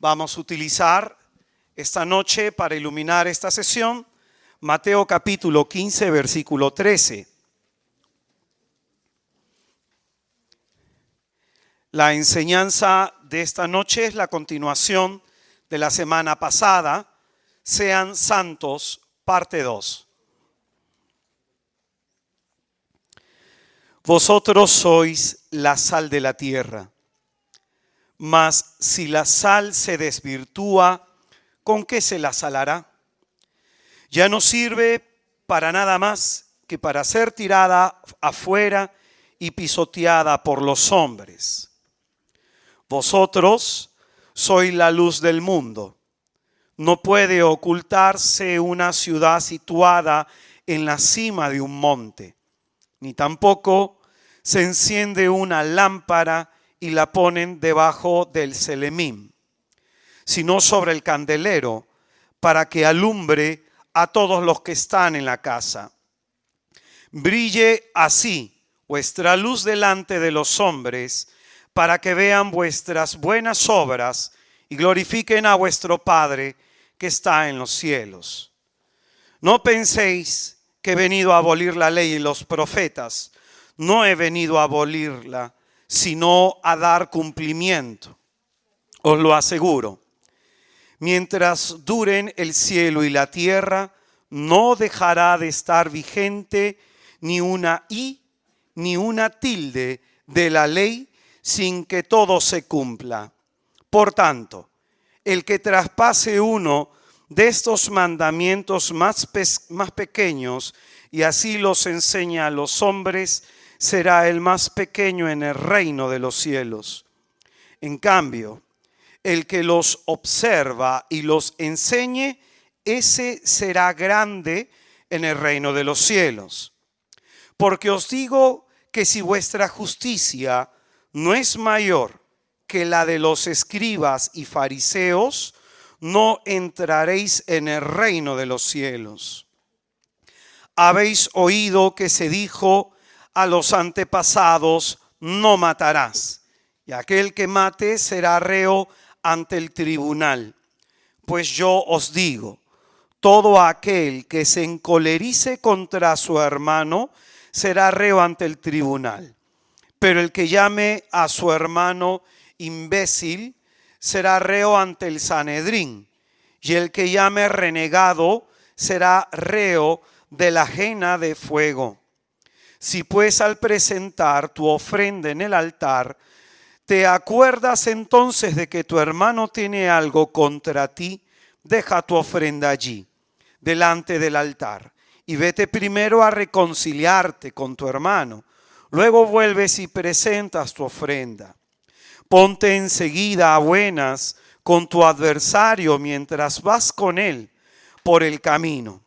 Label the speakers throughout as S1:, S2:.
S1: Vamos a utilizar esta noche para iluminar esta sesión Mateo capítulo 15, versículo 13. La enseñanza de esta noche es la continuación de la semana pasada, Sean Santos, parte 2. Vosotros sois la sal de la tierra, mas si la sal se desvirtúa, ¿con qué se la salará? Ya no sirve para nada más que para ser tirada afuera y pisoteada por los hombres. Vosotros sois la luz del mundo. No puede ocultarse una ciudad situada en la cima de un monte, ni tampoco se enciende una lámpara y la ponen debajo del celemín, sino sobre el candelero, para que alumbre a todos los que están en la casa. Brille así vuestra luz delante de los hombres, para que vean vuestras buenas obras y glorifiquen a vuestro Padre que está en los cielos. No penséis que he venido a abolir la ley y los profetas. No he venido a abolirla, sino a dar cumplimiento. Os lo aseguro. Mientras duren el cielo y la tierra, no dejará de estar vigente ni una i ni una tilde de la ley sin que todo se cumpla. Por tanto, el que traspase uno de estos mandamientos más pequeños y así los enseña a los hombres, será el más pequeño en el reino de los cielos. En cambio, el que los observa y los enseñe, ese será grande en el reino de los cielos. Porque os digo que si vuestra justicia no es mayor que la de los escribas y fariseos, no entraréis en el reino de los cielos. Habéis oído que se dijo a los antepasados: no matarás, y aquel que mate será reo ante el tribunal. Pues yo os digo, todo aquel que se encolerice contra su hermano será reo ante el tribunal. Pero el que llame a su hermano imbécil será reo ante el Sanedrín, y el que llame renegado será reo de la ajena de fuego. Si pues al presentar tu ofrenda en el altar, te acuerdas entonces de que tu hermano tiene algo contra ti, deja tu ofrenda allí, delante del altar, y vete primero a reconciliarte con tu hermano. Luego vuelves y presentas tu ofrenda. Ponte enseguida a buenas con tu adversario mientras vas con él por el camino.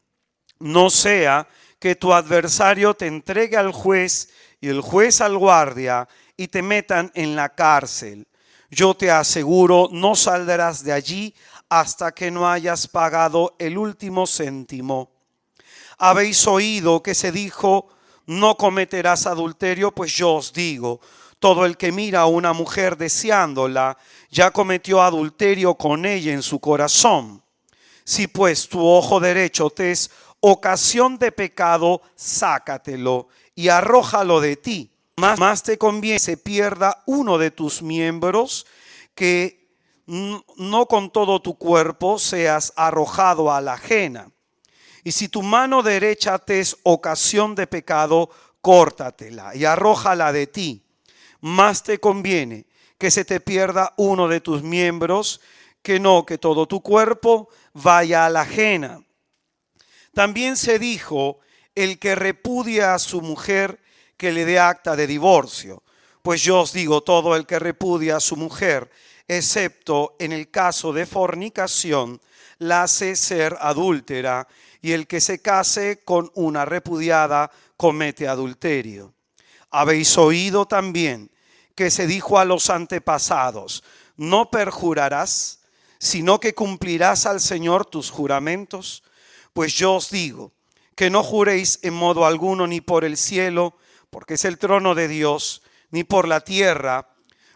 S1: No sea que tu adversario te entregue al juez y el juez al guardia y te metan en la cárcel. Yo te aseguro, no saldrás de allí hasta que no hayas pagado el último céntimo. Habéis oído que se dijo: no cometerás adulterio, pues yo os digo, todo el que mira a una mujer deseándola, ya cometió adulterio con ella en su corazón. Si pues tu ojo derecho te es ocasión de pecado, sácatelo y arrójalo de ti. Más te conviene que se pierda uno de tus miembros, que no con todo tu cuerpo seas arrojado a la ajena. Y si tu mano derecha te es ocasión de pecado, córtatela y arrójala de ti. Más te conviene que se te pierda uno de tus miembros, que no que todo tu cuerpo vaya a la ajena. También se dijo: el que repudia a su mujer, que le dé acta de divorcio. Pues yo os digo, todo el que repudia a su mujer, excepto en el caso de fornicación, la hace ser adúltera, y el que se case con una repudiada comete adulterio. Habéis oído también que se dijo a los antepasados: no perjurarás, sino que cumplirás al Señor tus juramentos. Pues yo os digo que no juréis en modo alguno, ni por el cielo, porque es el trono de Dios, ni por la tierra,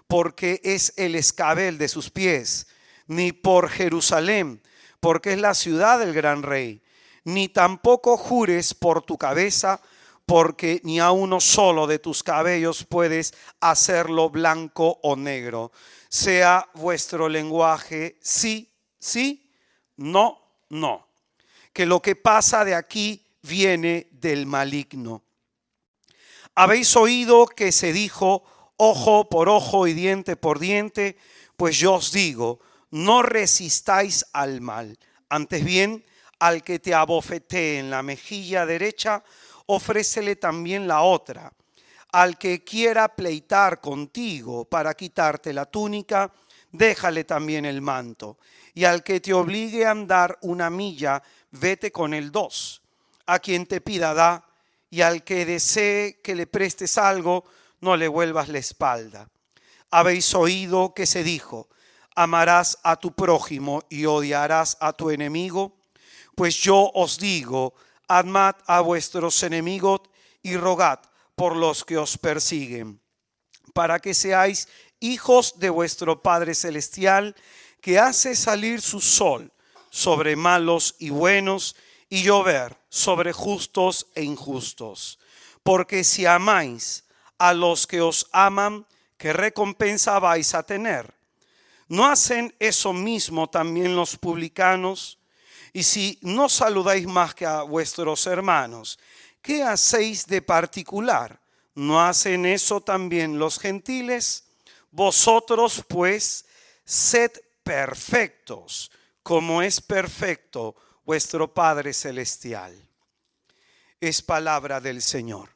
S1: porque es el escabel de sus pies, ni por Jerusalén, porque es la ciudad del gran rey, ni tampoco jures por tu cabeza, porque ni a uno solo de tus cabellos puedes hacerlo blanco o negro. Sea vuestro lenguaje sí, sí, no, no. Que lo que pasa de aquí viene del maligno. Habéis oído que se dijo ojo por ojo y diente por diente, pues yo os digo, no resistáis al mal. Antes bien, al que te abofetee en la mejilla derecha, ofrécele también la otra. Al que quiera pleitar contigo para quitarte la túnica, déjale también el manto. Y al que te obligue a andar una milla, vete con el 2. A quien te pida da, y al que desee que le prestes algo, no le vuelvas la espalda. Habéis oído que se dijo, amarás a tu prójimo y odiarás a tu enemigo. Pues yo os digo, amad a vuestros enemigos y rogad por los que os persiguen, para que seáis hijos de vuestro Padre Celestial, que hace salir su sol sobre malos y buenos, y llover sobre justos e injustos. Porque si amáis a los que os aman, ¿qué recompensa vais a tener? ¿No hacen eso mismo también los publicanos? Y si no saludáis más que a vuestros hermanos, ¿qué hacéis de particular? ¿No hacen eso también los gentiles? Vosotros pues sed perfectos, como es perfecto vuestro Padre Celestial. Es palabra del Señor.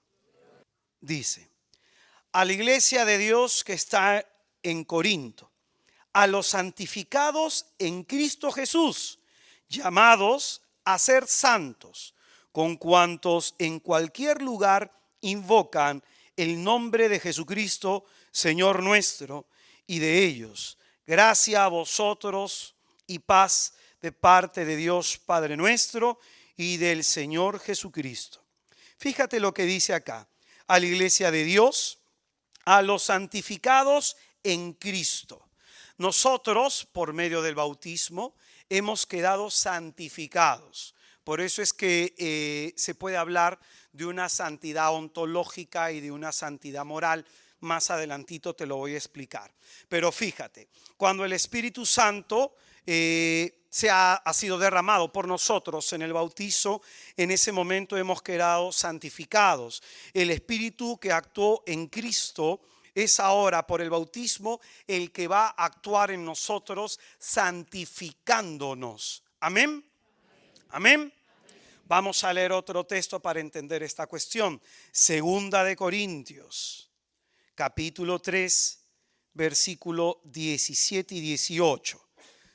S1: Dice, a la iglesia de Dios que está en Corinto, a los santificados en Cristo Jesús, llamados a ser santos, con cuantos en cualquier lugar invocan el nombre de Jesucristo, Señor nuestro, y de ellos, gracia a vosotros y paz de parte de Dios Padre nuestro y del Señor Jesucristo. Fíjate lo que dice acá, a la iglesia de Dios, a los santificados en Cristo. Nosotros, por medio del bautismo, hemos quedado santificados. Por eso es que se puede hablar de una santidad ontológica y de una santidad moral. Más adelantito te lo voy a explicar. Pero fíjate, cuando el Espíritu Santo ha sido derramado por nosotros en el bautizo, en ese momento hemos quedado santificados. El Espíritu que actuó en Cristo es ahora por el bautismo el que va a actuar en nosotros santificándonos. Amén. Amén. Vamos a leer otro texto para entender esta cuestión. Segunda de Corintios, capítulo 3, versículo 17 y 18.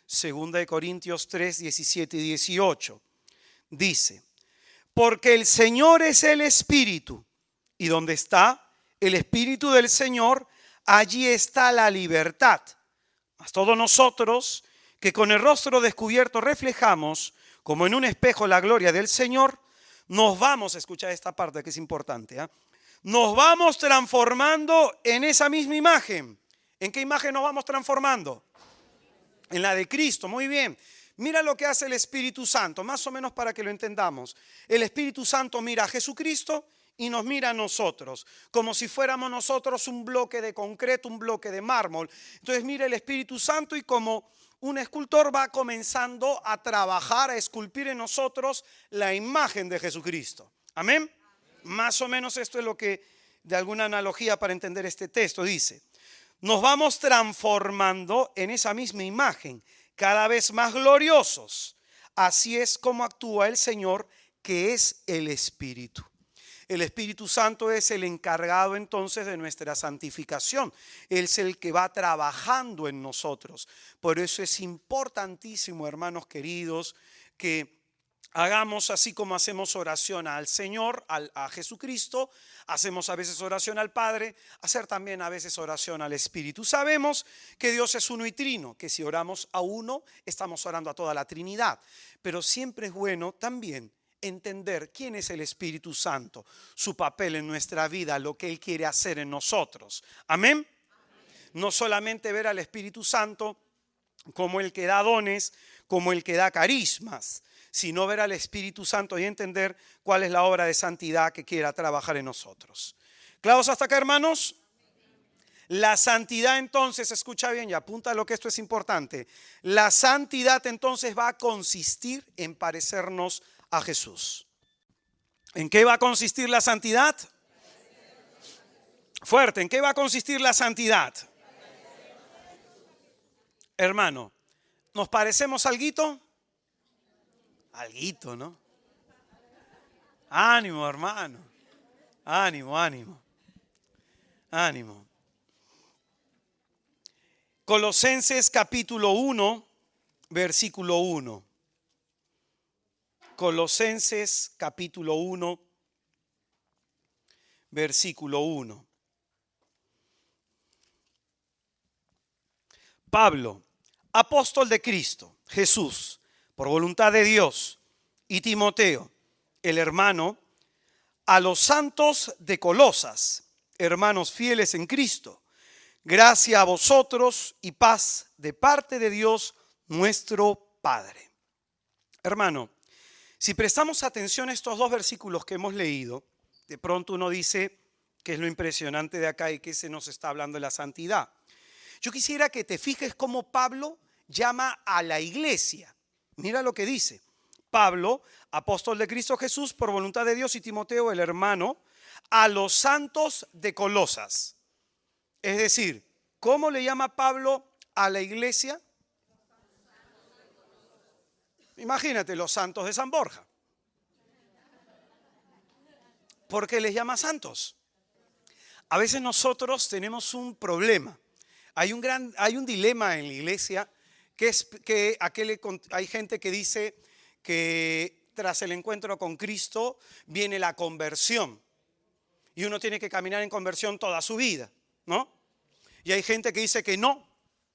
S1: Segunda de Corintios 3, 17 y 18. Dice, porque el Señor es el Espíritu, y donde está el Espíritu del Señor, allí está la libertad. Mas todos nosotros, que con el rostro descubierto reflejamos, como en un espejo, la gloria del Señor, nos vamos, escucha esta parte que es importante, nos vamos transformando en esa misma imagen. ¿En qué imagen nos vamos transformando? En la de Cristo, muy bien. Mira lo que hace el Espíritu Santo, más o menos para que lo entendamos. El Espíritu Santo mira a Jesucristo y nos mira a nosotros, como si fuéramos nosotros un bloque de concreto, un bloque de mármol. Entonces mira el Espíritu Santo y como un escultor va comenzando a trabajar, a esculpir en nosotros la imagen de Jesucristo. Amén. Más o menos esto es lo que, de alguna analogía para entender este texto, dice. Nos vamos transformando en esa misma imagen, cada vez más gloriosos. Así es como actúa el Señor, que es el Espíritu. El Espíritu Santo es el encargado entonces de nuestra santificación. Él es el que va trabajando en nosotros. Por eso es importantísimo, hermanos queridos, que hagamos así como hacemos oración al Señor, a Jesucristo, hacemos a veces oración al Padre, hacer también a veces oración al Espíritu. Sabemos que Dios es uno y trino, que si oramos a uno, estamos orando a toda la Trinidad. Pero siempre es bueno también entender quién es el Espíritu Santo, su papel en nuestra vida, lo que Él quiere hacer en nosotros. Amén. No solamente ver al Espíritu Santo como el que da dones, como el que da carismas, sino ver al Espíritu Santo y entender cuál es la obra de santidad que quiera trabajar en nosotros. ¿Claros hasta acá, hermanos? La santidad entonces, escucha bien y apunta lo que esto es importante. La santidad entonces va a consistir en parecernos a Jesús. ¿En qué va a consistir la santidad? Fuerte, ¿en qué va a consistir la santidad? Hermano, ¿nos parecemos alguito? Alguito, ¿no? Ánimo, hermano. Ánimo, ánimo. Ánimo. Colosenses capítulo 1, versículo 1. Colosenses capítulo 1, versículo 1. Pablo, apóstol de Cristo Jesús, por voluntad de Dios, y Timoteo, el hermano, a los santos de Colosas, hermanos fieles en Cristo, gracia a vosotros y paz de parte de Dios nuestro Padre. Hermano, si prestamos atención a estos dos versículos que hemos leído, de pronto uno dice que es lo impresionante de acá y que se nos está hablando de la santidad. Yo quisiera que te fijes cómo Pablo llama a la iglesia. Mira lo que dice. Pablo, apóstol de Cristo Jesús, por voluntad de Dios, y Timoteo, el hermano, a los santos de Colosas. Es decir, ¿cómo le llama Pablo a la iglesia? Imagínate, los santos de San Borja. ¿Por qué les llama santos? A veces nosotros tenemos un problema. Hay un dilema en la iglesia que es que hay gente que dice que tras el encuentro con Cristo viene la conversión y uno tiene que caminar en conversión toda su vida, ¿no? Y hay gente que dice que no,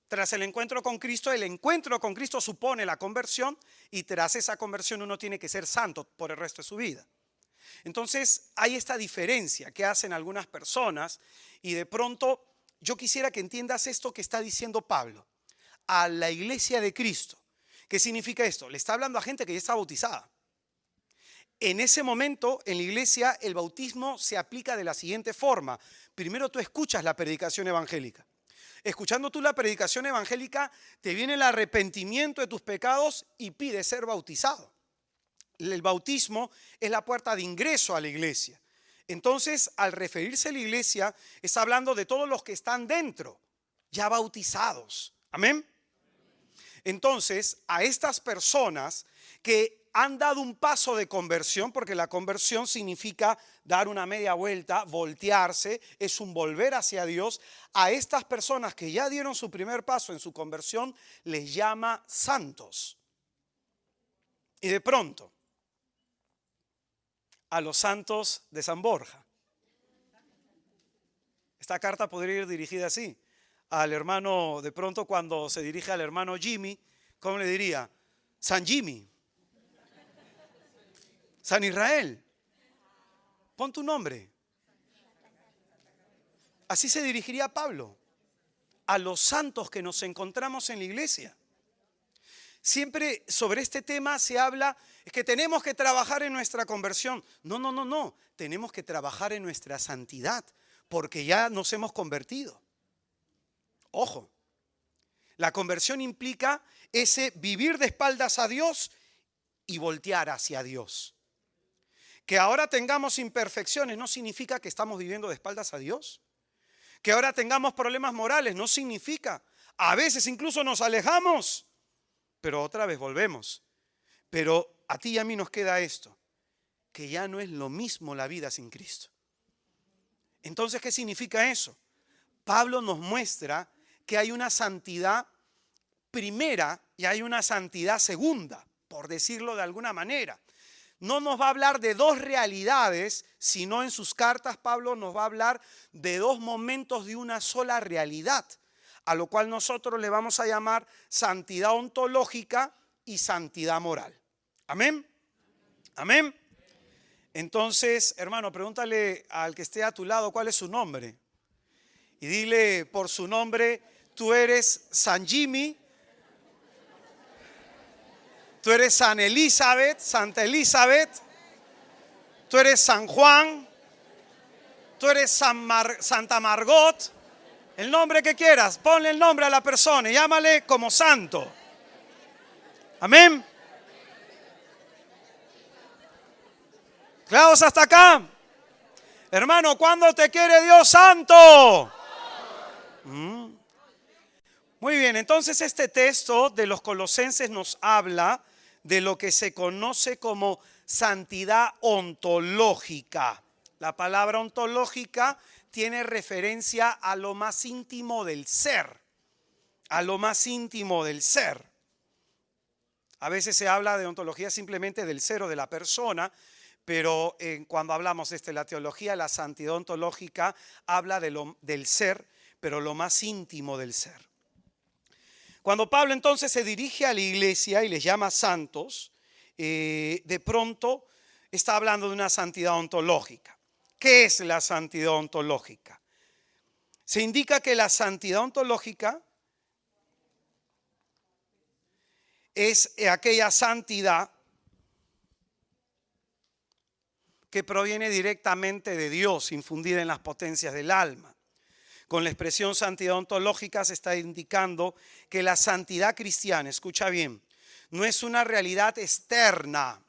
S1: tras el encuentro con Cristo supone la conversión y tras esa conversión uno tiene que ser santo por el resto de su vida. Entonces hay esta diferencia que hacen algunas personas y de pronto yo quisiera que entiendas esto que está diciendo Pablo a la iglesia de Cristo. ¿Qué significa esto? Le está hablando a gente que ya está bautizada. En ese momento, en la iglesia, el bautismo se aplica de la siguiente forma. Primero tú escuchas la predicación evangélica. Escuchando tú la predicación evangélica, te viene el arrepentimiento de tus pecados y pides ser bautizado. El bautismo es la puerta de ingreso a la iglesia. Entonces, al referirse a la iglesia, está hablando de todos los que están dentro, ya bautizados. Amén. Entonces, a estas personas que han dado un paso de conversión, porque la conversión significa dar una media vuelta, voltearse, es un volver hacia Dios. A estas personas que ya dieron su primer paso en su conversión, les llama santos. Y de pronto, a los santos de San Borja. Esta carta podría ir dirigida así. Al hermano, de pronto cuando se dirige al hermano Jimmy, ¿cómo le diría? San Jimmy. San Israel. Pon tu nombre. Así se dirigiría Pablo a los santos que nos encontramos en la iglesia. Siempre sobre este tema se habla, es que tenemos que trabajar en nuestra conversión. No. Tenemos que trabajar en nuestra santidad, porque ya nos hemos convertido. Ojo, la conversión implica ese vivir de espaldas a Dios y voltear hacia Dios. Que ahora tengamos imperfecciones no significa que estamos viviendo de espaldas a Dios. Que ahora tengamos problemas morales no significa. A veces incluso nos alejamos, pero otra vez volvemos. Pero a ti y a mí nos queda esto, que ya no es lo mismo la vida sin Cristo. Entonces, ¿qué significa eso? Pablo nos muestra que hay una santidad primera y hay una santidad segunda, por decirlo de alguna manera. No nos va a hablar de dos realidades, sino en sus cartas Pablo nos va a hablar de dos momentos de una sola realidad, a lo cual nosotros le vamos a llamar santidad ontológica y santidad moral. Amén. Amén. Entonces, hermano, pregúntale al que esté a tu lado cuál es su nombre. Y dile por su nombre, tú eres San Jimmy Tú eres San Elizabeth, Santa Elizabeth. Tú eres San Juan. Tú eres Santa Margot. El nombre que quieras. Ponle el nombre a la persona y llámale como santo. Amén. Claros hasta acá. Hermano, ¿cuándo te quiere Dios santo? Muy bien, entonces este texto de los Colosenses nos habla de lo que se conoce como santidad ontológica. La palabra ontológica tiene referencia a lo más íntimo del ser, a lo más íntimo del ser. A veces se habla de ontología simplemente del ser o de la persona, pero cuando hablamos de la teología, la santidad ontológica habla del ser, pero lo más íntimo del ser. Cuando Pablo entonces se dirige a la iglesia y les llama santos, de pronto está hablando de una santidad ontológica. ¿Qué es la santidad ontológica? Se indica que la santidad ontológica es aquella santidad que proviene directamente de Dios, infundida en las potencias del alma. Con la expresión santidad ontológica se está indicando que la santidad cristiana, escucha bien, no es una realidad externa.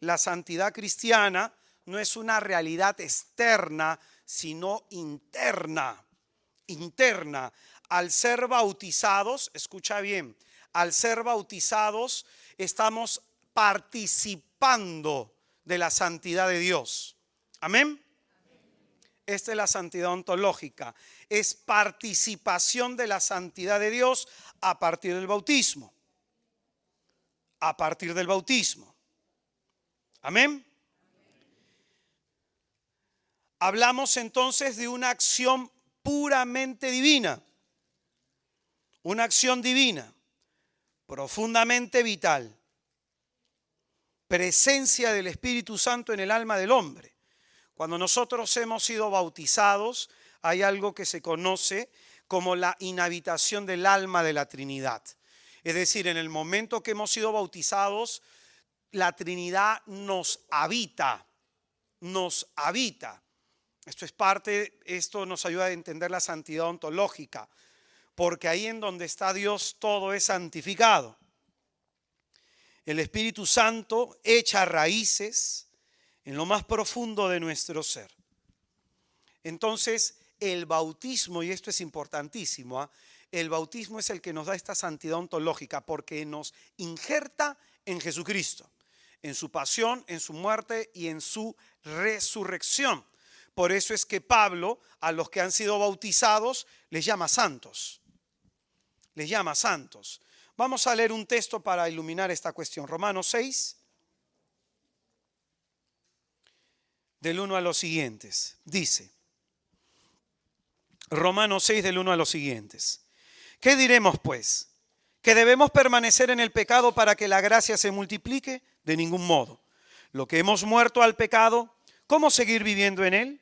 S1: La santidad cristiana no es una realidad externa, sino interna. Interna. Al ser bautizados, escucha bien, al ser bautizados estamos participando de la santidad de Dios. Amén. Esta es la santidad ontológica. Es participación de la santidad de Dios a partir del bautismo. A partir del bautismo. Amén. Hablamos entonces de una acción puramente divina. Una acción divina, profundamente vital. Presencia del Espíritu Santo en el alma del hombre. Cuando nosotros hemos sido bautizados, hay algo que se conoce como la inhabitación del alma de la Trinidad. Es decir, en el momento que hemos sido bautizados, la Trinidad nos habita, nos habita. Esto nos ayuda a entender la santidad ontológica, porque ahí en donde está Dios todo es santificado. El Espíritu Santo echa raíces en lo más profundo de nuestro ser. Entonces, el bautismo, y esto es importantísimo, el bautismo es el que nos da esta santidad ontológica porque nos injerta en Jesucristo, en su pasión, en su muerte y en su resurrección. Por eso es que Pablo a los que han sido bautizados les llama santos. Les llama santos. Vamos a leer un texto para iluminar esta cuestión. Romanos 6. Del 1 a los siguientes, dice, Romanos 6 del 1 a los siguientes. ¿Qué diremos pues? ¿Que debemos permanecer en el pecado para que la gracia se multiplique? De ningún modo. Lo que hemos muerto al pecado, ¿cómo seguir viviendo en él?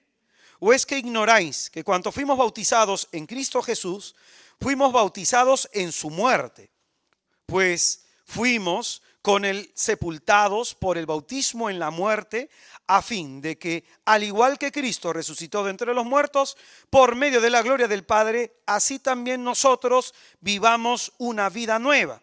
S1: ¿O es que ignoráis que cuando fuimos bautizados en Cristo Jesús, fuimos bautizados en su muerte? Pues fuimos con él sepultados por el bautismo en la muerte, a fin de que, al igual que Cristo resucitó de entre los muertos, por medio de la gloria del Padre, así también nosotros vivamos una vida nueva.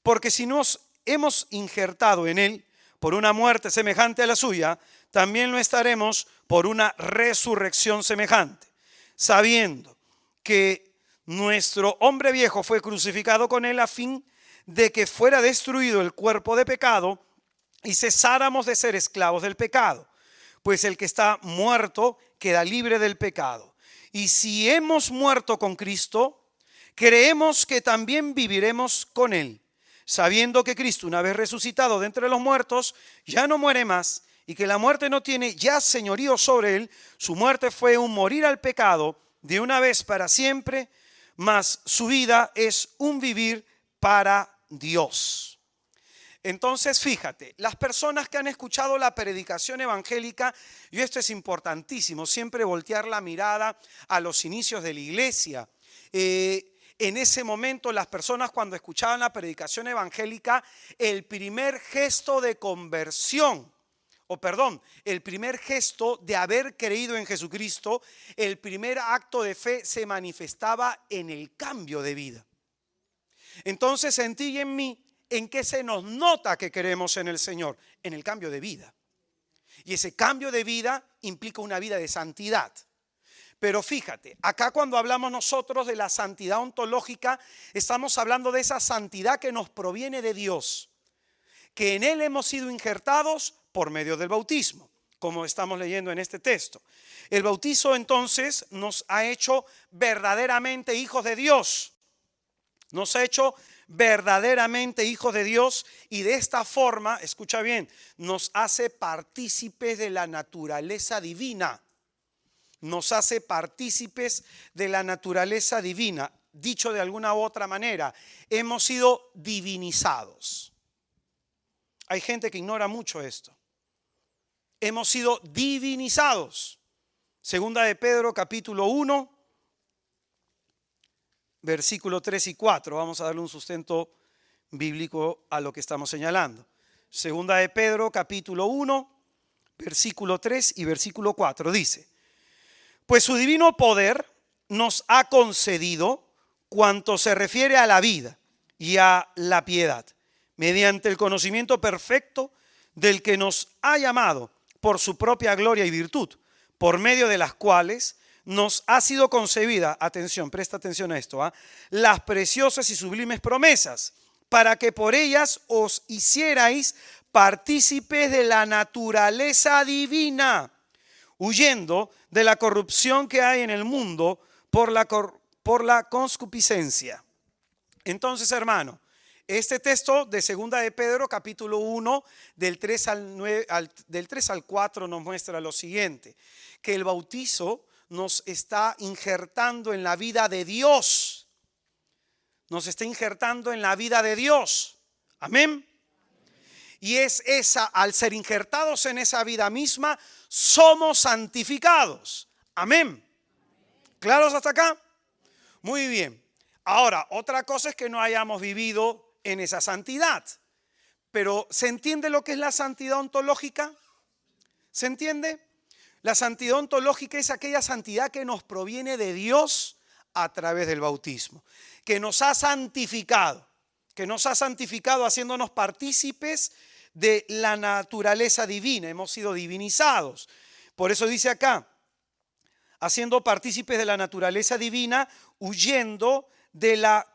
S1: Porque si nos hemos injertado en él por una muerte semejante a la suya, también lo estaremos por una resurrección semejante, sabiendo que nuestro hombre viejo fue crucificado con él a fin de que fuera destruido el cuerpo de pecado y cesáramos de ser esclavos del pecado, pues el que está muerto queda libre del pecado. Y si hemos muerto con Cristo, creemos que también viviremos con él, sabiendo que Cristo, una vez resucitado de entre los muertos, ya no muere más y que la muerte no tiene ya señorío sobre él. Su muerte fue un morir al pecado de una vez para siempre, mas su vida es un vivir para Dios. Entonces, fíjate, las personas que han escuchado la predicación evangélica, y esto es importantísimo, siempre voltear la mirada a los inicios de la iglesia. en ese momento las personas cuando escuchaban la predicación evangélica, el primer gesto de conversión, el primer gesto de haber creído en Jesucristo, el primer acto de fe se manifestaba en el cambio de vida. Entonces en ti y en mí, ¿en qué se nos nota que creemos en el Señor? En el cambio de vida. Y ese cambio de vida implica una vida de santidad. Pero fíjate, acá cuando hablamos nosotros de la santidad ontológica, estamos hablando de esa santidad que nos proviene de Dios, que en Él hemos sido injertados por medio del bautismo, como estamos leyendo en este texto. El bautizo entonces nos ha hecho verdaderamente hijos de Dios. Nos ha hecho verdaderamente hijos de Dios y de esta forma, escucha bien, nos hace partícipes de la naturaleza divina. Nos hace partícipes de la naturaleza divina. Dicho de alguna u otra manera, hemos sido divinizados. Hay gente que ignora mucho esto. Hemos sido divinizados. Segunda de Pedro, capítulo 1, versículo 3 y 4. Vamos a darle un sustento bíblico a lo que estamos señalando. Segunda de Pedro, capítulo 1, versículo 3 y versículo 4. Dice: pues su divino poder nos ha concedido cuanto se refiere a la vida y a la piedad, mediante el conocimiento perfecto del que nos ha llamado por su propia gloria y virtud, por medio de las cuales nos ha sido concebida, atención, presta atención a esto, las preciosas y sublimes promesas, para que por ellas os hicierais partícipes de la naturaleza divina, huyendo de la corrupción que hay en el mundo por la concupiscencia. Entonces, hermano, este texto de Segunda de Pedro, capítulo 1, del 3 al 4, nos muestra lo siguiente: que el bautizo nos está injertando en la vida de Dios. Nos está injertando en la vida de Dios. Amén. Y es esa, al ser injertados en esa vida misma, somos santificados. Amén. ¿Claros hasta acá? Muy bien. Ahora, otra cosa es que no hayamos vivido en esa santidad. Pero ¿se entiende lo que es la santidad ontológica? ¿Se entiende? La santidad ontológica es aquella santidad que nos proviene de Dios a través del bautismo, que nos ha santificado haciéndonos partícipes de la naturaleza divina. Hemos sido divinizados. Por eso dice acá, haciendo partícipes de la naturaleza divina, huyendo de la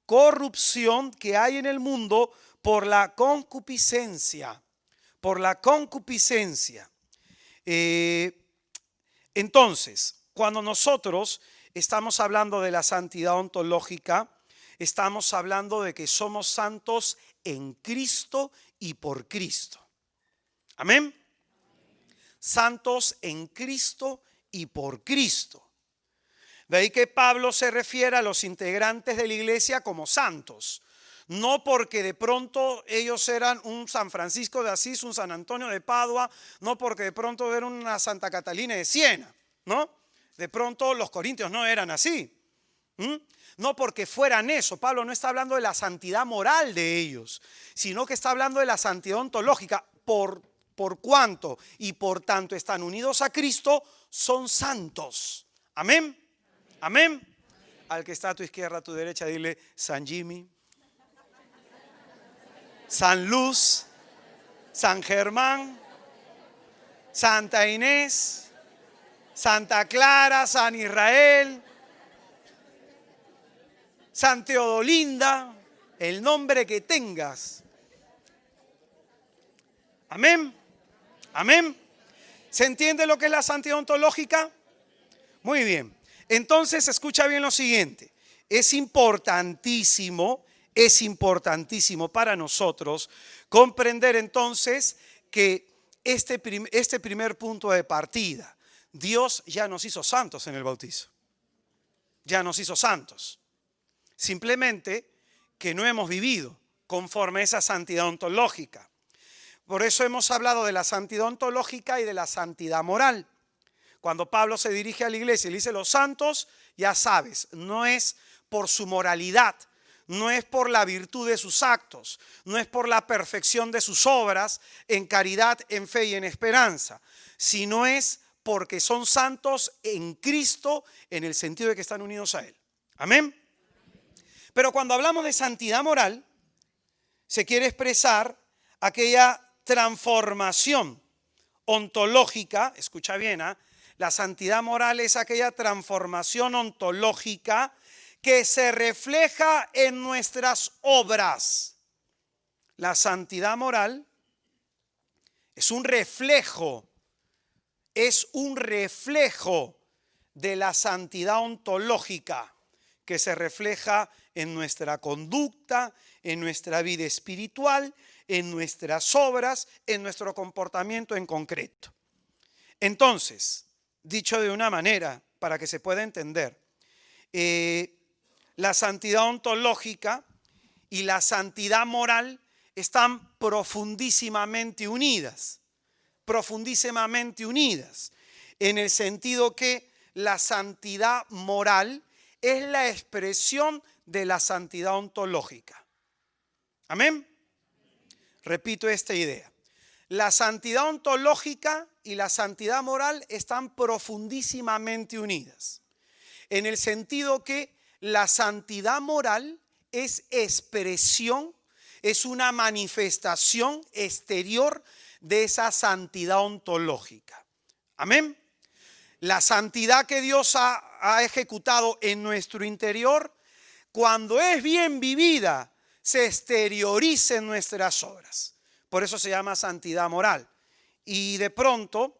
S1: corrupción que hay en el mundo por la concupiscencia. Por la concupiscencia. Entonces, cuando nosotros estamos hablando de la santidad ontológica, estamos hablando de que somos santos en Cristo y por Cristo. Amén. Santos en Cristo y por Cristo. De ahí que Pablo se refiere a los integrantes de la iglesia como santos. No porque de pronto ellos eran un San Francisco de Asís, un San Antonio de Padua, no porque de pronto eran una Santa Catalina de Siena, ¿no? De pronto los corintios no eran así. No porque fueran eso. Pablo no está hablando de la santidad moral de ellos, sino que está hablando de la santidad ontológica. Por cuanto y por tanto están unidos a Cristo, son santos. Amén. Amén. Al que está a tu izquierda, a tu derecha, dile: San Jimmy, San Luz, San Germán, Santa Inés, Santa Clara, San Israel, San Teodolinda, el nombre que tengas. Amén. Amén. ¿Se entiende lo que es la santidad ontológica? Muy bien. Entonces, escucha bien lo siguiente. Es importantísimo para nosotros comprender entonces que este primer punto de partida, Dios ya nos hizo santos en el bautizo. Ya nos hizo santos. Simplemente que no hemos vivido conforme a esa santidad ontológica. Por eso hemos hablado de la santidad ontológica y de la santidad moral. Cuando Pablo se dirige a la iglesia y le dice los santos, ya sabes, no es por su moralidad, no es por la virtud de sus actos, no es por la perfección de sus obras en caridad, en fe y en esperanza, sino es porque son santos en Cristo en el sentido de que están unidos a Él. Amén. Pero cuando hablamos de santidad moral, se quiere expresar aquella transformación ontológica. Escucha bien, la santidad moral es aquella transformación ontológica que se refleja en nuestras obras. La santidad moral es un reflejo de la santidad ontológica que se refleja en nuestra conducta, en nuestra vida espiritual, en nuestras obras, en nuestro comportamiento en concreto. Entonces, dicho de una manera para que se pueda entender, la santidad ontológica y la santidad moral están profundísimamente unidas, en el sentido que la santidad moral es la expresión de la santidad ontológica. Amén. Repito esta idea. La santidad ontológica y la santidad moral están profundísimamente unidas, en el sentido que la santidad moral es expresión, es una manifestación exterior de esa santidad ontológica. Amén. La santidad que Dios ha ejecutado en nuestro interior, cuando es bien vivida, se exterioriza en nuestras obras. Por eso se llama santidad moral. Y de pronto,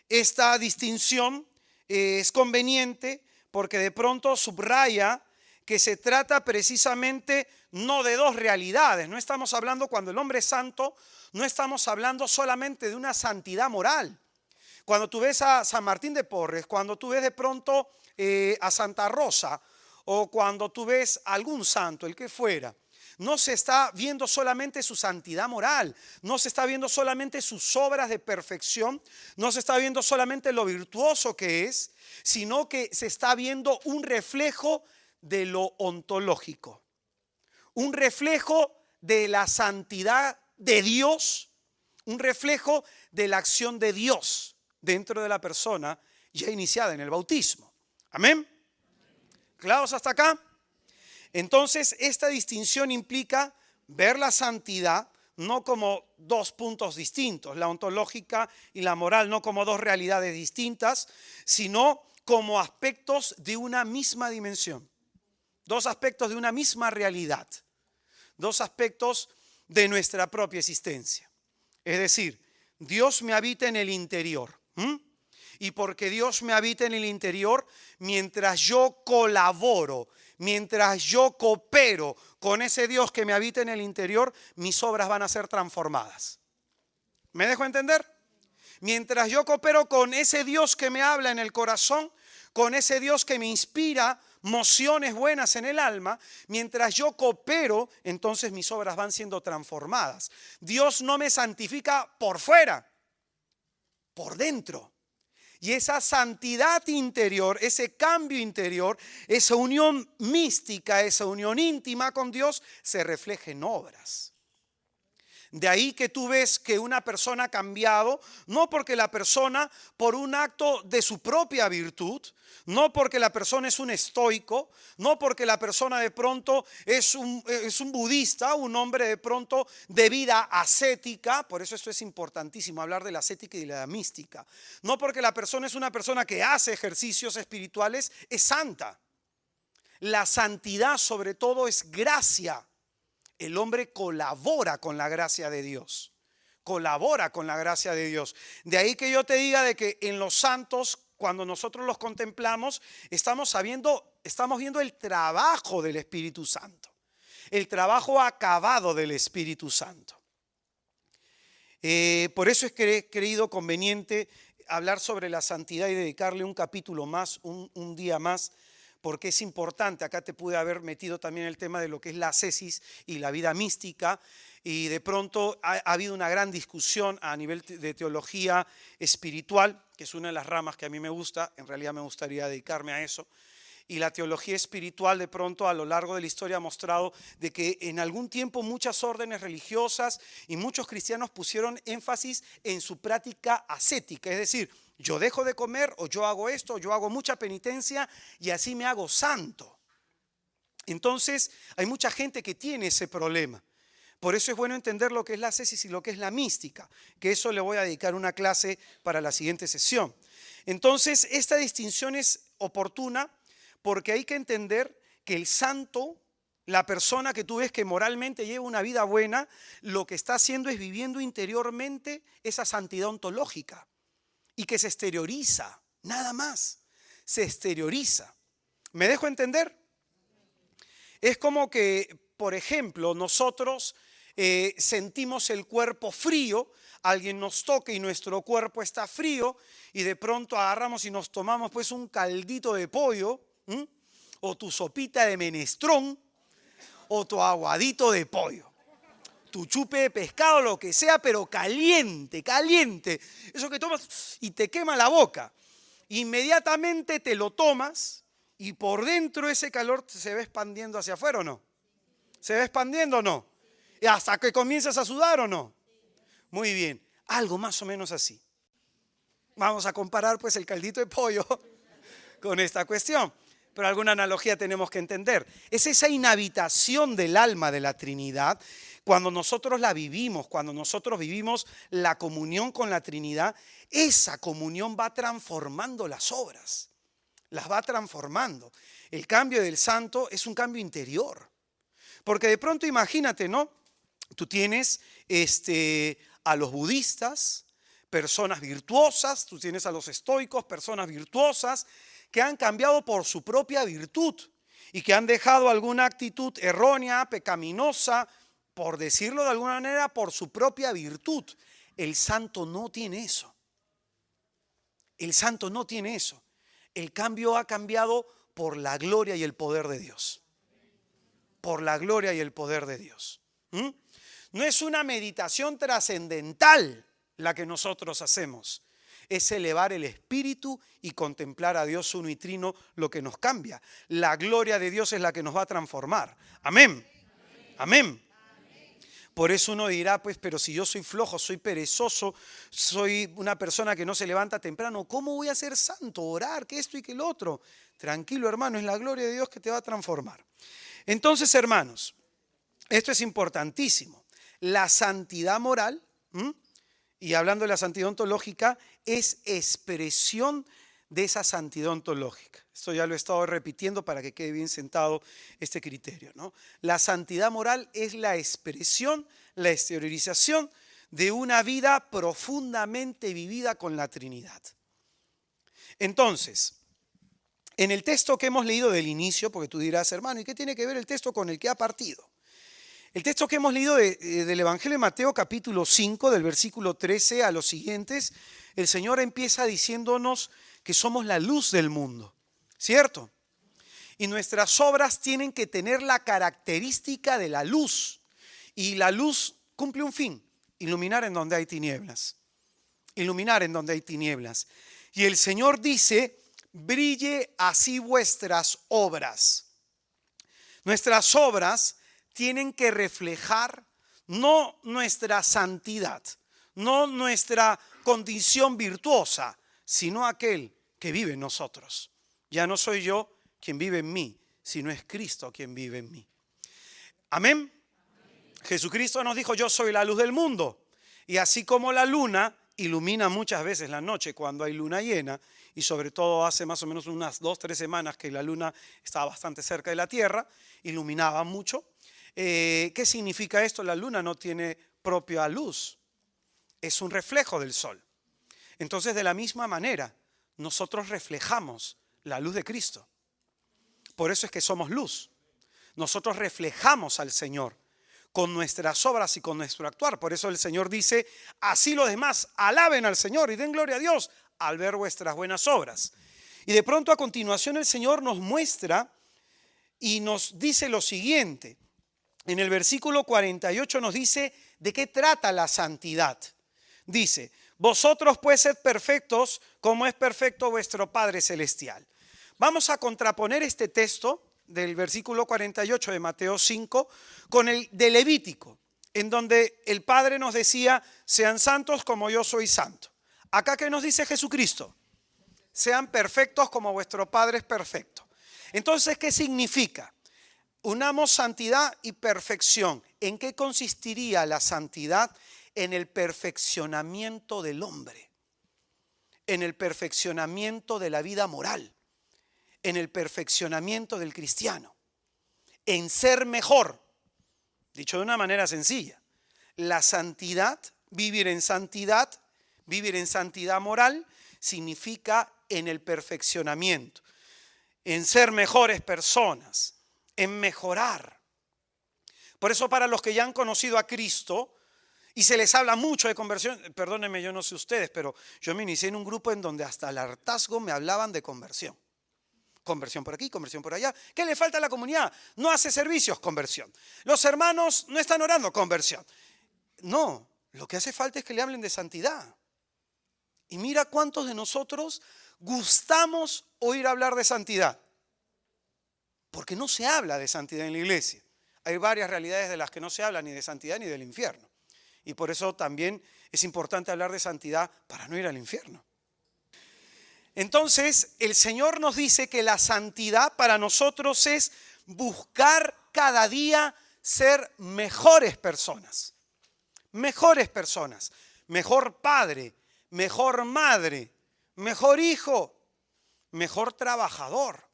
S1: esta distinción es conveniente porque de pronto subraya que se trata precisamente no de dos realidades. No estamos hablando, cuando el hombre es santo, no estamos hablando solamente de una santidad moral. Cuando tú ves a San Martín de Porres, cuando tú ves de pronto a Santa Rosa, o cuando tú ves a algún santo, el que fuera, no se está viendo solamente su santidad moral, no se está viendo solamente sus obras de perfección, no se está viendo solamente lo virtuoso que es, sino que se está viendo un reflejo de lo ontológico, un reflejo de la santidad de Dios, un reflejo de la acción de Dios dentro de la persona ya iniciada en el bautismo. Amén. ¿Claros hasta acá? Entonces, esta distinción implica ver la santidad no como dos puntos distintos, la ontológica y la moral, no como dos realidades distintas, sino como aspectos de una misma dimensión, dos aspectos de una misma realidad, dos aspectos de nuestra propia existencia. Es decir, Dios me habita en el interior. Y porque Dios me habita en el interior, mientras yo colaboro, mientras yo coopero con ese Dios que me habita en el interior, mis obras van a ser transformadas. ¿Me dejo entender? Mientras yo coopero con ese Dios que me habla en el corazón, con ese Dios que me inspira mociones buenas en el alma, mientras yo coopero, entonces mis obras van siendo transformadas. Dios no me santifica por fuera, por dentro. Y esa santidad interior, ese cambio interior, esa unión mística, esa unión íntima con Dios, se refleja en obras. De ahí que tú ves que una persona ha cambiado, no porque la persona, por un acto de su propia virtud, no porque la persona es un estoico, no porque la persona de pronto es un budista, un hombre de pronto de vida ascética, por eso esto es importantísimo, hablar de la ascética y de la mística. No porque la persona es una persona que hace ejercicios espirituales, es santa. La santidad sobre todo es gracia. El hombre colabora con la gracia de Dios. Colabora con la gracia de Dios. De ahí que yo te diga de que en los santos, cuando nosotros los contemplamos, estamos viendo el trabajo del Espíritu Santo. El trabajo acabado del Espíritu Santo. Por eso es que he creído conveniente hablar sobre la santidad y dedicarle un capítulo más, un día más, porque es importante. Acá te pude haber metido también el tema de lo que es la ascesis y la vida mística, y de pronto ha habido una gran discusión a nivel de teología espiritual, que es una de las ramas que a mí me gusta. En realidad me gustaría dedicarme a eso. Y la teología espiritual de pronto a lo largo de la historia ha mostrado de que en algún tiempo muchas órdenes religiosas y muchos cristianos pusieron énfasis en su práctica ascética, es decir, yo dejo de comer, o yo hago esto, o yo hago mucha penitencia y así me hago santo. Entonces hay mucha gente que tiene ese problema. Por eso es bueno entender lo que es la ascesis y lo que es la mística, que eso le voy a dedicar una clase para la siguiente sesión. Entonces esta distinción es oportuna, porque hay que entender que el santo, la persona que tú ves que moralmente lleva una vida buena, lo que está haciendo es viviendo interiormente esa santidad ontológica y que se exterioriza, nada más, se exterioriza. ¿Me dejo entender? Es como que, por ejemplo, nosotros sentimos el cuerpo frío, alguien nos toca y nuestro cuerpo está frío y de pronto agarramos y nos tomamos pues un caldito de pollo, o tu sopita de menestrón, o tu aguadito de pollo, tu chupe de pescado, lo que sea, pero caliente, caliente. Eso que tomas y te quema la boca. Inmediatamente te lo tomas y por dentro ese calor se va expandiendo hacia afuera, ¿o no? ¿Se va expandiendo o no? Y hasta que comienzas a sudar, ¿o no? Muy bien, algo más o menos así. Vamos a comparar pues el caldito de pollo con esta cuestión. Pero alguna analogía tenemos que entender. Es esa inhabitación del alma de la Trinidad. Cuando nosotros la vivimos, cuando nosotros vivimos la comunión con la Trinidad, esa comunión va transformando las obras. Las va transformando. El cambio del santo es un cambio interior. Porque de pronto imagínate, ¿no? Tú tienes a los budistas, personas virtuosas, tú tienes a los estoicos, personas virtuosas, que han cambiado por su propia virtud y que han dejado alguna actitud errónea, pecaminosa, por decirlo de alguna manera, por su propia virtud. El santo no tiene eso. El santo no tiene eso. El cambio ha cambiado por la gloria y el poder de Dios. Por la gloria y el poder de Dios. No es una meditación trascendental la que nosotros hacemos. Es elevar el espíritu y contemplar a Dios uno y trino, lo que nos cambia. La gloria de Dios es la que nos va a transformar. Amén. Amén. Por eso uno dirá, pues, pero si yo soy flojo, soy perezoso, soy una persona que no se levanta temprano, ¿cómo voy a ser santo? Orar, que esto y que el otro. Tranquilo, hermano, es la gloria de Dios que te va a transformar. Entonces, hermanos, esto es importantísimo. La santidad moral, y hablando de la santidad ontológica, es expresión de esa santidad ontológica. Esto ya lo he estado repitiendo para que quede bien sentado este criterio, ¿no? La santidad moral es la expresión, la exteriorización de una vida profundamente vivida con la Trinidad. Entonces, en el texto que hemos leído del inicio, porque tú dirás, hermano, ¿y qué tiene que ver el texto con el que ha partido? El texto que hemos leído del Evangelio de Mateo, capítulo 5, del versículo 13 a los siguientes, el Señor empieza diciéndonos que somos la luz del mundo, ¿cierto? Y nuestras obras tienen que tener la característica de la luz. Y la luz cumple un fin: iluminar en donde hay tinieblas. Iluminar en donde hay tinieblas. Y el Señor dice, brille así vuestras obras. Nuestras obras tienen que reflejar no nuestra santidad, no nuestra condición virtuosa, sino aquel que vive en nosotros. Ya no soy yo quien vive en mí, sino es Cristo quien vive en mí. Amén. Jesucristo nos dijo, yo soy la luz del mundo. Y así como la luna ilumina muchas veces la noche cuando hay luna llena, y sobre todo hace más o menos unas 2-3 semanas que la luna estaba bastante cerca de la Tierra, iluminaba mucho. ¿Qué significa esto? La luna no tiene propia luz, es un reflejo del sol. Entonces, de la misma manera, nosotros reflejamos la luz de Cristo. Por eso es que somos luz. Nosotros reflejamos al Señor con nuestras obras y con nuestro actuar. Por eso el Señor dice, así los demás alaben al Señor y den gloria a Dios al ver vuestras buenas obras. Y de pronto a continuación el Señor nos muestra y nos dice lo siguiente. En el versículo 48 nos dice de qué trata la santidad. Dice, vosotros pues sed perfectos como es perfecto vuestro Padre Celestial. Vamos a contraponer este texto del versículo 48 de Mateo 5 con el de Levítico, en donde el Padre nos decía, sean santos como yo soy santo. Acá, ¿qué nos dice Jesucristo? Sean perfectos como vuestro Padre es perfecto. Entonces, ¿qué significa? Unamos santidad y perfección. ¿En qué consistiría la santidad? En el perfeccionamiento del hombre, en el perfeccionamiento de la vida moral, en el perfeccionamiento del cristiano, en ser mejor. Dicho de una manera sencilla, la santidad, vivir en santidad moral, significa en el perfeccionamiento, en ser mejores personas, en mejorar. Por eso para los que ya han conocido a Cristo y se les habla mucho de conversión, perdónenme, yo no sé ustedes, pero yo me inicié en un grupo en donde hasta el hartazgo me hablaban de conversión. Conversión por aquí, conversión por allá. ¿Qué le falta a la comunidad? No hace servicios, conversión. Los hermanos no están orando, conversión. No, lo que hace falta es que le hablen de santidad. Y mira cuántos de nosotros gustamos oír hablar de santidad. Porque no se habla de santidad en la iglesia. Hay varias realidades de las que no se habla ni de santidad ni del infierno. Y por eso también es importante hablar de santidad para no ir al infierno. Entonces, el Señor nos dice que la santidad para nosotros es buscar cada día ser mejores personas. Mejores personas. Mejor padre, mejor madre, mejor hijo, mejor trabajador,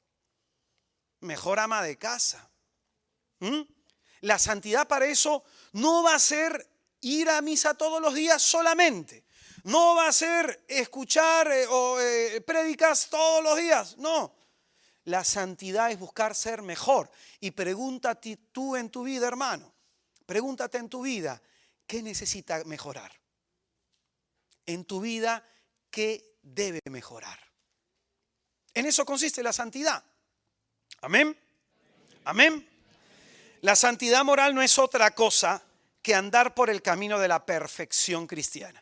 S1: mejor ama de casa. La santidad para eso no va a ser ir a misa todos los días solamente. No va a ser escuchar prédicas todos los días. No. La santidad es buscar ser mejor. Y pregúntate tú en tu vida, hermano. Pregúntate en tu vida, ¿qué necesita mejorar? En tu vida, ¿qué debe mejorar? En eso consiste la santidad. Amén. Amén. La santidad moral no es otra cosa que andar por el camino de la perfección cristiana.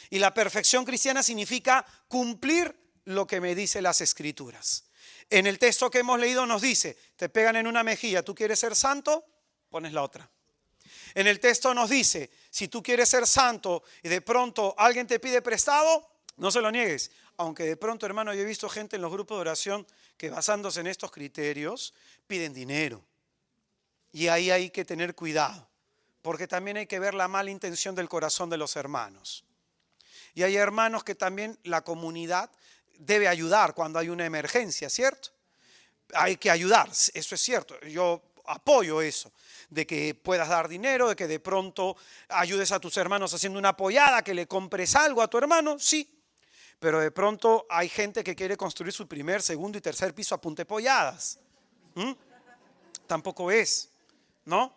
S1: Y la perfección cristiana significa cumplir lo que me dicen las Escrituras. En el texto que hemos leído nos dice, te pegan en una mejilla, ¿tú quieres ser santo? Pones la otra. En el texto nos dice, si tú quieres ser santo y de pronto alguien te pide prestado, no se lo niegues. Aunque de pronto, hermano, yo he visto gente en los grupos de oración que basándose en estos criterios piden dinero. Y ahí hay que tener cuidado, porque también hay que ver la mala intención del corazón de los hermanos. Y hay hermanos que también la comunidad debe ayudar cuando hay una emergencia, ¿cierto? Hay que ayudar, eso es cierto. Yo apoyo eso, de que puedas dar dinero, de que de pronto ayudes a tus hermanos haciendo una apoyada, que le compres algo a tu hermano, sí. Pero de pronto hay gente que quiere construir su primer, segundo y tercer piso a puntepolladas. Tampoco es, ¿no?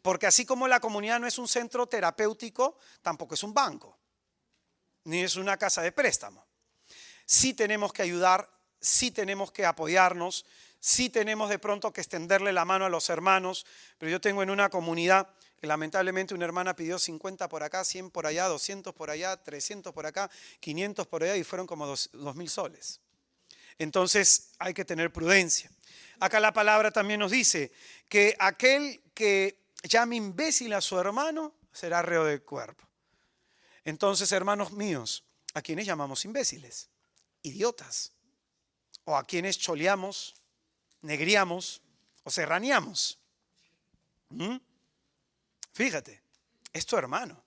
S1: Porque así como la comunidad no es un centro terapéutico, tampoco es un banco, ni es una casa de préstamo. Sí tenemos que ayudar, sí tenemos que apoyarnos, sí tenemos de pronto que extenderle la mano a los hermanos, pero yo tengo en una comunidad que lamentablemente una hermana pidió 50 por acá, 100 por allá, 200 por allá, 300 por acá, 500 por allá y fueron como 2.000 soles. Entonces hay que tener prudencia. Acá la palabra también nos dice que aquel que llame imbécil a su hermano será reo del cuerpo. Entonces, hermanos míos, ¿a quiénes llamamos imbéciles? Idiotas. O a quienes choleamos, negriamos o serraneamos. Fíjate, es tu hermano.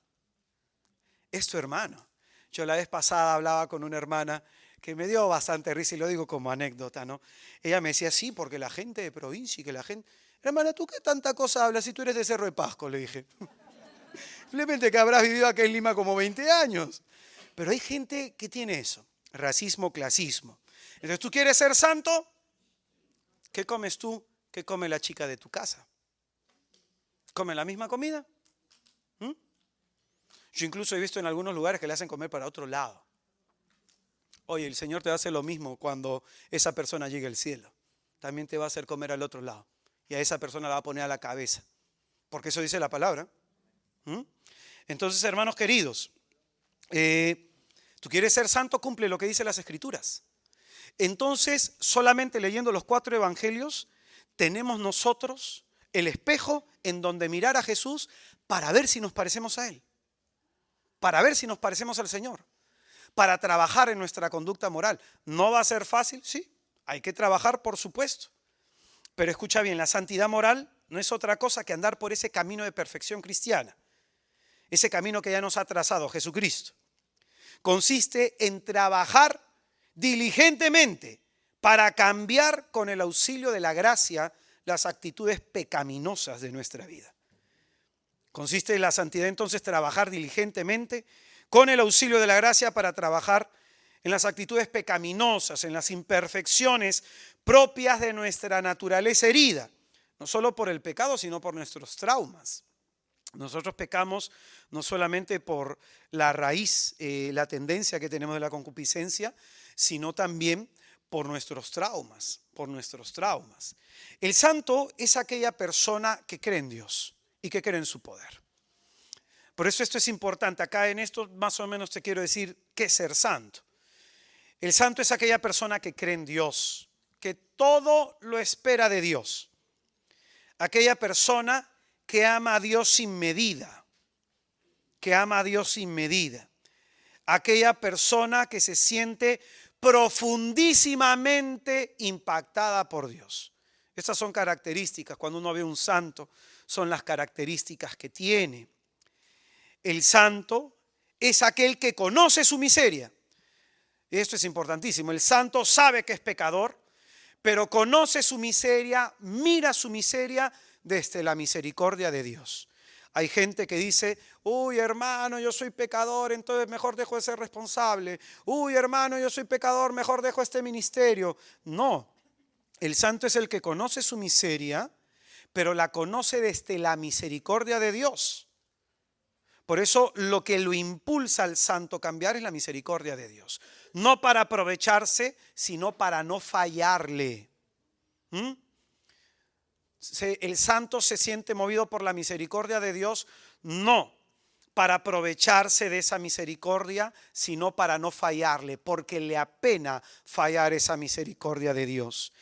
S1: Es tu hermano. Yo la vez pasada hablaba con una hermana que me dio bastante risa y lo digo como anécdota, ¿no? Ella me decía, sí, porque la gente de provincia y que la gente... Hermana, ¿tú qué tanta cosa hablas si tú eres de Cerro de Pasco? Le dije. Simplemente que habrás vivido aquí en Lima como 20 años. Pero hay gente que tiene eso, racismo, clasismo. Entonces, ¿tú quieres ser santo? ¿Qué comes tú? ¿Qué come la chica de tu casa? ¿Come la misma comida? Yo incluso he visto en algunos lugares que le hacen comer para otro lado. Oye, el Señor te va a hacer lo mismo cuando esa persona llegue al cielo. También te va a hacer comer al otro lado. Y a esa persona la va a poner a la cabeza. Porque eso dice la palabra. ¿Mm? Entonces, hermanos queridos, tú quieres ser santo, cumple lo que dice las Escrituras. Entonces, solamente leyendo los 4 evangelios, tenemos nosotros el espejo en donde mirar a Jesús para ver si nos parecemos a Él. Para ver si nos parecemos al Señor. Para trabajar en nuestra conducta moral. ¿No va a ser fácil? Sí, hay que trabajar, por supuesto. Pero escucha bien, la santidad moral no es otra cosa que andar por ese camino de perfección cristiana. Ese camino que ya nos ha trazado Jesucristo. Consiste en trabajar diligentemente para cambiar con el auxilio de la gracia las actitudes pecaminosas de nuestra vida. Consiste en la santidad entonces trabajar diligentemente con el auxilio de la gracia para trabajar en las actitudes pecaminosas, en las imperfecciones propias de nuestra naturaleza herida, no solo por el pecado, sino por nuestros traumas. Nosotros pecamos no solamente por la raíz, la tendencia que tenemos de la concupiscencia, sino también por nuestros traumas, El santo es aquella persona que cree en Dios y que cree en su poder. Por eso esto es importante. Acá en esto más o menos te quiero decir qué es ser santo. El santo es aquella persona que cree en Dios, que todo lo espera de Dios. Aquella persona que ama a Dios sin medida, Aquella persona que se siente profundísimamente impactada por Dios. Estas son características, cuando uno ve un santo, son las características que tiene. El santo es aquel que conoce su miseria. Esto es importantísimo. El santo sabe que es pecador, pero conoce su miseria, mira su miseria desde la misericordia de Dios. Hay gente que dice, uy hermano, yo soy pecador, entonces mejor dejo de ser responsable. Uy hermano, yo soy pecador, mejor dejo este ministerio. No, el santo es el que conoce su miseria, pero la conoce desde la misericordia de Dios. Por eso lo que lo impulsa al santo a cambiar es la misericordia de Dios. No para aprovecharse, sino para no fallarle. El santo se siente movido por la misericordia de Dios, no para aprovecharse de esa misericordia, sino para no fallarle, porque le apena fallar esa misericordia de Dios.